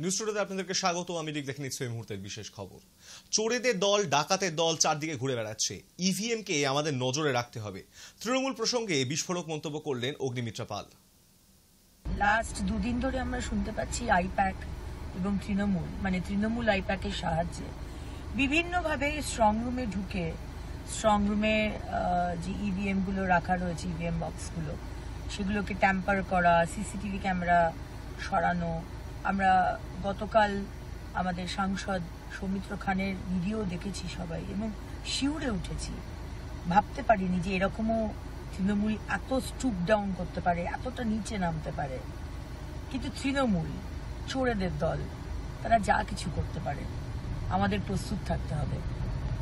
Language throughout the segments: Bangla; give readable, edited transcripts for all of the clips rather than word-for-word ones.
নিউজ টুডেতে আপনাদেরকে স্বাগত। আমি দেখে নিচ্ছি এই মুহূর্তের বিশেষ খবর। চোরেদের দল, ডাকাতের দল চারদিকে ঘুরে বেড়াচ্ছে। ইভিএম কে আমাদের নজরে রাখতে হবে। তৃণমূল প্রসঙ্গে বিস্ফোরক মন্তব্য করলেন অগ্নিমিত্রা পাল। লাস্ট দুদিন ধরে আমরা শুনতে পাচ্ছি আইপ্যাক এবং তৃণমূল আইপ্যাকের সাহায্যে বিভিন্নভাবে স্ট্রং রুমে ঢুকে স্ট্রং রুমে যে ইভিএম গুলো রাখা রয়েছে, ইভিএম বক্সগুলো, সেগুলোকে ট্যাম্পার করা, সিসিটিভি ক্যামেরা সরানো। আমরা গতকাল আমাদের সাংসদ সৌমিত্র খানের ভিডিও দেখেছি সবাই এবং শিউরে উঠেছি। ভাবতে পারিনি যে এরকমও তৃণমূল এত স্টুপ ডাউন করতে পারে, এতটা নিচে নামতে পারে। কিন্তু তৃণমূল চোরেদের দল, তারা যা কিছু করতে পারে, আমাদের প্রস্তুত থাকতে হবে।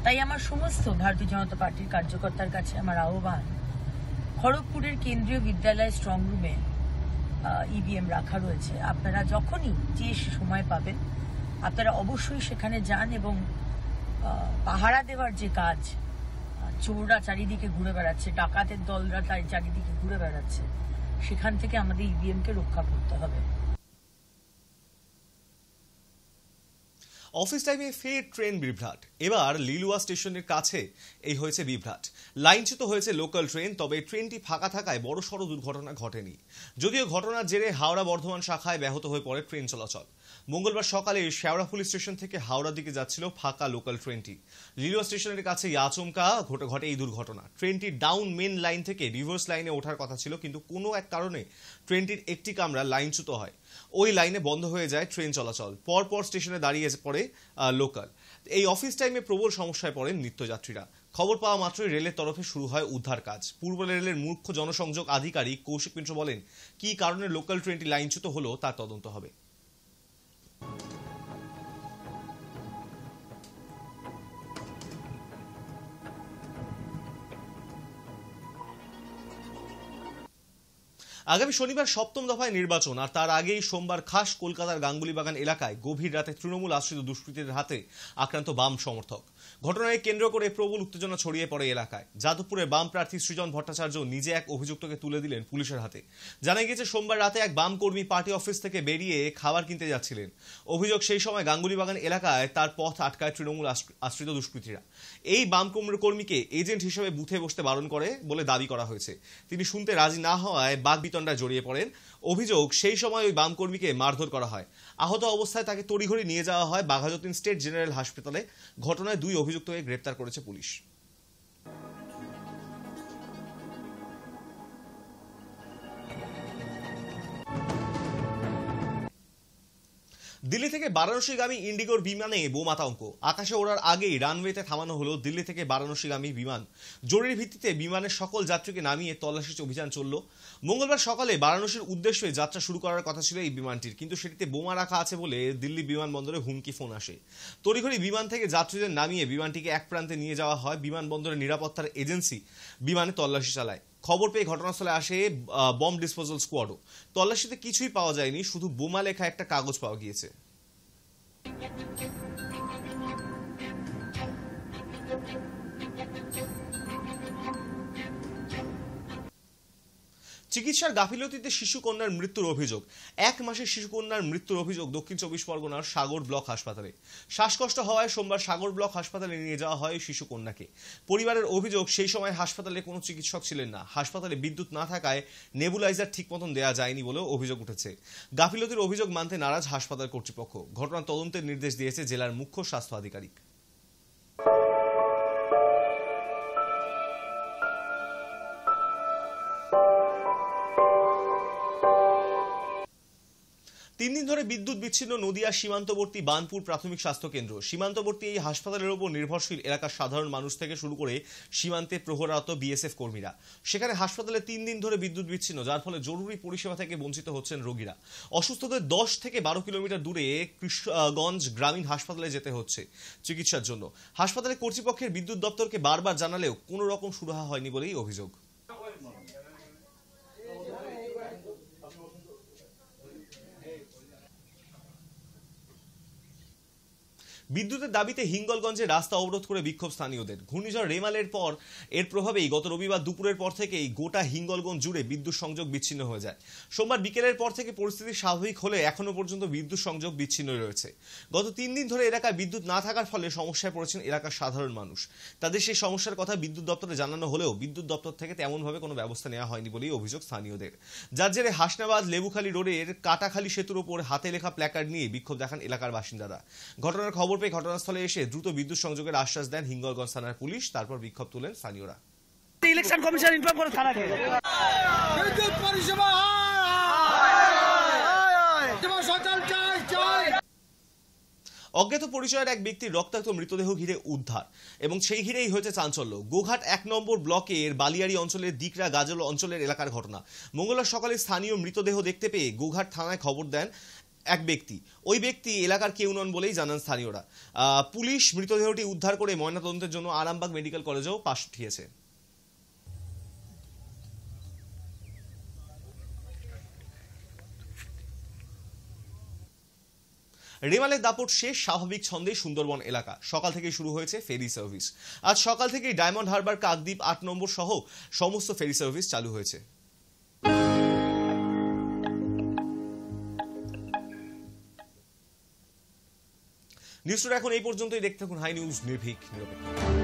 তাই আমার সমস্ত ভারতীয় জনতা পার্টির কার্যকর্তার কাছে আমার আহ্বান, খড়গপুরের কেন্দ্রীয় বিদ্যালয় স্ট্রং রুমে ইভিএম রাখা রয়েছে। আপনারা যখনই যে সময় পাবেন আপনারা অবশ্যই সেখানে যান এবং পাহারা দেওয়ার যে কাজ, চোররা চারিদিকে ঘুরে বেড়াচ্ছে, ডাকাতের দলরা তাই চারিদিকে ঘুরে বেড়াচ্ছে, সেখান থেকে আমাদের ইভিএম কে রক্ষা করতে হবে। অফিস টাইমে ফের ট্রেন বিভ্রাট। এবার লিলুয়া স্টেশনের কাছে এই হয়েছে বিভ্রাট। লাইনচ্যুত হয়েছে লোকাল ট্রেন, তবে ট্রেনটি ফাঁকা থাকায় বড়সড় দুর্ঘটনা ঘটেনি। যদিও ঘটনার জেরে হাওড়া বর্ধমান শাখায় ব্যাহত হয়ে পড়ে ট্রেন চলাচল। মঙ্গলবার সকালে শেওড়াফুলি স্টেশন থেকে হাওড়ার দিকে যাচ্ছিল ফাঁকা লোকাল ট্রেনটি। লিলুয়া স্টেশনের কাছে আচমকা ঘটে এই দুর্ঘটনা। ট্রেনটি ডাউন মেন লাইন থেকে রিভার্স লাইনে ওঠার কথা ছিল, কিন্তু কোনো এক কারণে ট্রেনটির একটি কামরা লাইনচ্যুত হয়। ওই লাইনে বন্ধ হয়ে যায় ট্রেন চলাচল। পরপর স্টেশনে দাঁড়িয়ে পড়ে লোকাল। এই অফিস টাইমে প্রবল সমস্যায় পড়েন নিত্যযাত্রীরা। খবর পাওয়া মাত্রই রেলের তরফে শুরু হয় উদ্ধার কাজ। পূর্ব রেলের মুখ্য জনসংযোগ আধিকারিক কৌশিক মিশ্র বলেন, কি কারণে লোকাল ট্রেনটি লাইনচ্যুত হলো তার তদন্ত হবে। আগামী শনিবার সপ্তম দফায় নির্বাচন, আর তার আগেই সোমবার খাস কলকাতার গাঙ্গুলিবাগান এলাকায় গভীর রাতে তৃণমূল আশ্রিত দুষ্কৃতীদের হাতে আক্রান্ত বাম সমর্থক। ঘটনায় কেন্দ্র করে প্রবল উত্তেজনা ছড়িয়ে পড়ে এলাকায়। যাদবপুরের বাম প্রার্থী সৃজন ভট্টাচার্য নিজে এক অভিযুক্তকে তুলে দিলেন পুলিশের হাতে। জানা গিয়েছে, সোমবার রাতে এক বাম কর্মী পার্টি অফিস থেকে বেরিয়ে খাবার কিনতে যাচ্ছিলেন। অভিযোগ, সেই সময় গাঙ্গুলিবাগান এলাকায় তার পথ আটকায় তৃণমূল আশ্রিত দুষ্কৃতীরা। এই বাম কর্মীকে এজেন্ট হিসেবে বুথে বসতে বারণ করে বলে দাবি করা হয়েছে। তিনি শুনতে রাজি না হওয়ায় বাগবিতণ্ডায় জড়িয়ে পড়েন। অভিযোগ, সেই সময় ওই বাম কর্মীকে মারধর করা হয়। আহত অবস্থায় তাকে তড়িঘড়ি নিয়ে যাওয়া হয় বাঘাযতীন স্টেট জেনারেল হাসপাতালে। ঘটনায় দুই অভিযুক্তকে গ্রেপ্তার করেছে পুলিশ। দিল্লি থেকে বারাণসীগামী ইন্ডিগোর বিমানে বোমাতঙ্ক। আকাশে ওড়ার আগেই রানওয়েতে থামানো হলো দিল্লি থেকে বারাণসীগামী বিমান। জরুরি ভিত্তিতে বিমানের সকল যাত্রীকে নামিয়ে তল্লাশি অভিযান চলল। মঙ্গলবার সকালে বারাণসীর উদ্দেশ্যে যাত্রা শুরু করার কথা ছিল এই বিমানটির, কিন্তু সেটিতে বোমা রাখা আছে বলে দিল্লি বিমানবন্দরে হুমকি ফোন আসে। তড়িঘড়ি বিমান থেকে যাত্রীদের নামিয়ে বিমানটিকে এক প্রান্তে নিয়ে যাওয়া হয়। বিমানবন্দরের নিরাপত্তার এজেন্সি বিমানে তল্লাশি চালায়। খবর পেয়ে ঘটনাস্থলে আসে বম্ব ডিসপোজাল স্কোয়াডও। তল্লাশিতে কিছুই পাওয়া যায়নি, শুধু বোমা লেখা একটা কাগজ পাওয়া গিয়েছে। চিকিৎসার গাফিলতিতে শিশুকন্যার মৃত্যুর অভিযোগ। 1 মাসের শিশুকন্যার মৃত্যুর অভিযোগ দক্ষিণ 24 পরগনার সাগর ব্লক হাসপাতালে। শ্বাসকষ্ট হওয়ায় সোমবার সাগর ব্লক হাসপাতালে নিয়ে যাওয়া হয় শিশুকন্যাকে। পরিবারের অভিযোগ, সেই সময় হাসপাতালে কোনো চিকিৎসক ছিলেন না। হাসপাতালে বিদ্যুৎ না থাকায় নেবুলাইজার ঠিক মতন দেওয়া যায়নি বলেও অভিযোগ উঠেছে। গাফিলতির অভিযোগ মানতে নারাজ হাসপাতাল কর্তৃপক্ষ। ঘটনার তদন্তের নির্দেশ দিয়েছে জেলার মুখ্য স্বাস্থ্য আধিকারিক। তিন দিন ধরে বিদ্যুৎ বিচ্ছিন্ন নদিয়া সীমান্তবর্তী বানপুর প্রাথমিক স্বাস্থ্য কেন্দ্র। সীমান্তবর্তী এই হাসপাতালের উপর নির্ভরশীল এলাকার সাধারণ মানুষ থেকে শুরু করে সীমান্তে প্রহরারত বিএসএফ কর্মীরা। সেখানে হাসপাতালে 3 দিন ধরে বিদ্যুৎ বিচ্ছিন্ন, যার ফলে জরুরি পরিষেবা থেকে বঞ্চিত হচ্ছেন রোগীরা। অসুস্থদের 10 থেকে 12 কিলোমিটার দূরে কৃষ্ণগঞ্জ গ্রামীণ হাসপাতালে যেতে হচ্ছে চিকিৎসার জন্য। হাসপাতালের কর্তৃপক্ষের বিদ্যুৎ দপ্তরকে বারবার জানালেও কোনো রকম সুরাহা হয়নি বলেই অভিযোগ। বিদ্যুতের দাবিতে হিঙ্গলগঞ্জে রাস্তা অবরোধ করে বিক্ষোভ স্থানীয়দের। ঘূর্ণিঝড় রেমালের পর এর প্রভাবেই গত রবিবার দুপুরের পর থেকেই গোটা হিঙ্গলগঞ্জ জুড়ে বিদ্যুৎ সংযোগ বিচ্ছিন্ন হয়ে যায়। সোমবার বিকেলের পর থেকে পরিস্থিতি স্বাভাবিক হলে এখনো পর্যন্ত বিদ্যুৎ সংযোগ বিচ্ছিন্ন রয়েছে। গত 3 দিন ধরে এলাকায় বিদ্যুৎ না থাকার ফলে সমস্যায় পড়েছেন এলাকার সাধারণ মানুষ। তাদের সেই সমস্যার কথা বিদ্যুৎ দপ্তরে জানানো হলেও বিদ্যুৎ দপ্তর থেকে তেমনভাবে কোনো ব্যবস্থা নেওয়া হয়নি বলেই অভিযোগ স্থানীয়দের। যার জেরে হাসনাবাদ লেবুখালী রোডের কাটাখালী সেতুর ওপর হাতে লেখা প্ল্যাকার্ড নিয়ে বিক্ষোভ দেখান এলাকার বাসিন্দারা। ঘটনার খবর পেয়ে ঘটনাস্থলে এসে দ্রুত বিদ্যুৎ সংযোগের আশ্বাস দেন হিঙ্গলগঞ্জ থানার পুলিশ। তারপর বিক্ষোভ তুলেন স্থানীয়রা। ইলেকশন কমিশন ইনফর্ম করে থানাকে। বিদ্যুৎ পরিষেবা অজ্ঞাত পরিচয়ের এক ব্যক্তির রক্তাক্ত মৃতদেহ ঘিরে উদ্ধার এবং সেই ঘিরেই হয়েছে চাঞ্চল্য। গোঘাট 1 নম্বর ব্লকের বালিয়াড়ি অঞ্চলের দিকরা গাজল অঞ্চলের এলাকার ঘটনা। মঙ্গলবার সকালে স্থানীয় মৃতদেহ দেখতে পেয়ে গোঘাট থানায় খবর দেন এক ব্যক্তি। ওই ব্যক্তি এলাকার কেউ নন বলেই জানান স্থানীয়রা। পুলিশ মৃতদেহটি উদ্ধার করে ময়নাতদন্তের জন্য আরামবাগ মেডিকেল কলেজেও পাঠিয়েছে। রেমালের দাপট শেষ, স্বাভাবিক ছন্দে সুন্দরবন এলাকা। সকাল থেকে শুরু হয়েছে ফেরি সার্ভিস। আজ সকাল থেকেই ডায়মন্ড হারবার, কাকদ্বীপ 8 নম্বর সহ সমস্ত ফেরি সার্ভিস চালু হয়েছে। নিউজটা এখন এই পর্যন্তই। দেখতে থাকুন হাই নিউজ, নির্ভীক নিরপেক্ষ।